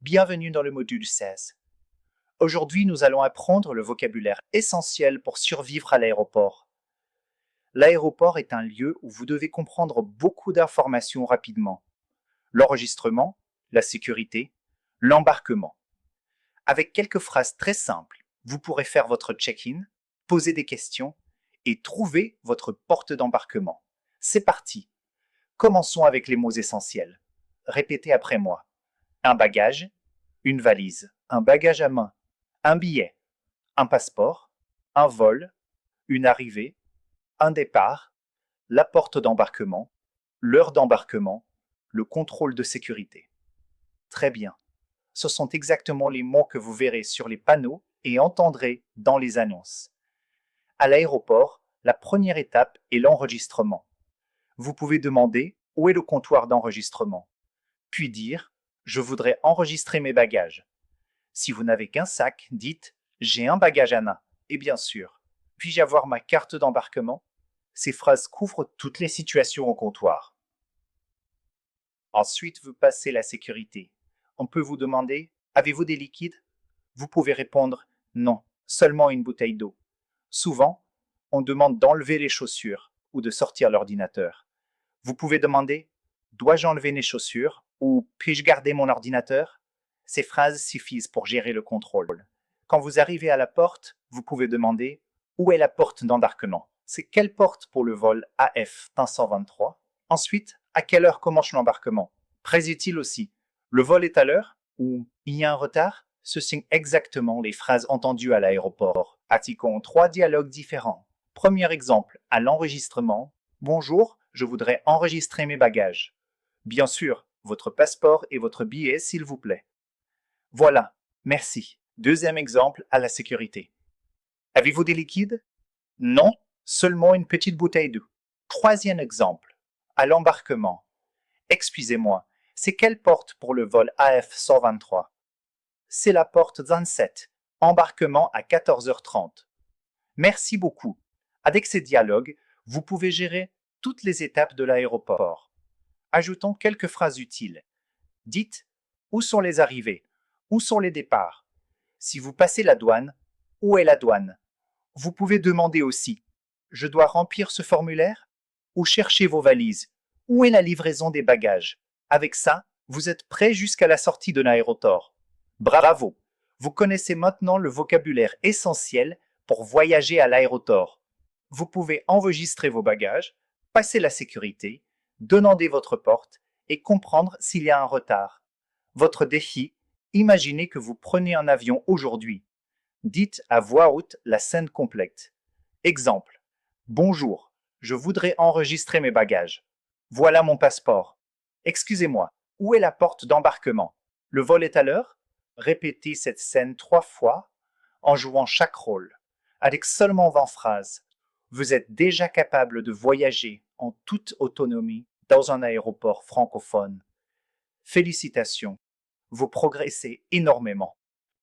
Bienvenue dans le module 16. Aujourd'hui, nous allons apprendre le vocabulaire essentiel pour survivre à l'aéroport. L'aéroport est un lieu où vous devez comprendre beaucoup d'informations rapidement. L'enregistrement, la sécurité, l'embarquement. Avec quelques phrases très simples, vous pourrez faire votre check-in, poser des questions et trouver votre porte d'embarquement. C'est parti. Commençons avec les mots essentiels. Répétez après moi. Un bagage, une valise, un bagage à main, un billet, un passeport, un vol, une arrivée, un départ, la porte d'embarquement, l'heure d'embarquement, le contrôle de sécurité. Très bien. Ce sont exactement les mots que vous verrez sur les panneaux et entendrez dans les annonces. À l'aéroport, la première étape est l'enregistrement. Vous pouvez demander où est le comptoir d'enregistrement, puis dire je voudrais enregistrer mes bagages. Si vous n'avez qu'un sac, dites « J'ai un bagage à main » et bien sûr « Puis-je avoir ma carte d'embarquement ?» Ces phrases couvrent toutes les situations au comptoir. Ensuite, vous passez la sécurité. On peut vous demander « Avez-vous des liquides ?» Vous pouvez répondre « Non, seulement une bouteille d'eau ». Souvent, on demande d'enlever les chaussures ou de sortir l'ordinateur. Vous pouvez demander « Dois-je enlever mes chaussures ?» ou « Puis-je garder mon ordinateur ?» Ces phrases suffisent pour gérer le contrôle. Quand vous arrivez à la porte, vous pouvez demander « Où est la porte d'embarquement ?» C'est quelle porte pour le vol AF 523 ? Ensuite, à quelle heure commence l'embarquement ? Très utile aussi. Le vol est à l'heure ou il y a un retard ? Ce sont exactement les phrases entendues à l'aéroport. Pratiquons 3 dialogues différents. Premier exemple, à l'enregistrement. Bonjour, je voudrais enregistrer mes bagages. Bien sûr, votre passeport et votre billet, s'il vous plaît. Voilà, merci. Deuxième exemple, à la sécurité. Avez-vous des liquides? Non, seulement une petite bouteille d'eau. Troisième exemple, à l'embarquement. Excusez-moi, c'est quelle porte pour le vol AF 123? C'est la porte 27, embarquement à 14h30. Merci beaucoup. Avec ces dialogues, vous pouvez gérer toutes les étapes de l'aéroport. Ajoutons quelques phrases utiles. Dites où sont les arrivées? Où sont les départs? Si vous passez la douane, où est la douane? Vous pouvez demander aussi je dois remplir ce formulaire? Ou chercher vos valises? Où est la livraison des bagages? Avec ça, vous êtes prêt jusqu'à la sortie de l'aéroport. Bravo! Vous connaissez maintenant le vocabulaire essentiel pour voyager à l'aéroport. Vous pouvez enregistrer vos bagages, passer la sécurité, demander votre porte et comprendre s'il y a un retard. Votre défi, imaginez que vous prenez un avion aujourd'hui. Dites à voix haute la scène complète. Exemple. Bonjour, je voudrais enregistrer mes bagages. Voilà mon passeport. Excusez-moi, où est la porte d'embarquement? Le vol est à l'heure? Répétez cette scène 3 fois en jouant chaque rôle. Avec seulement 20 phrases, vous êtes déjà capable de voyager en toute autonomie dans un aéroport francophone. Félicitations, vous progressez énormément.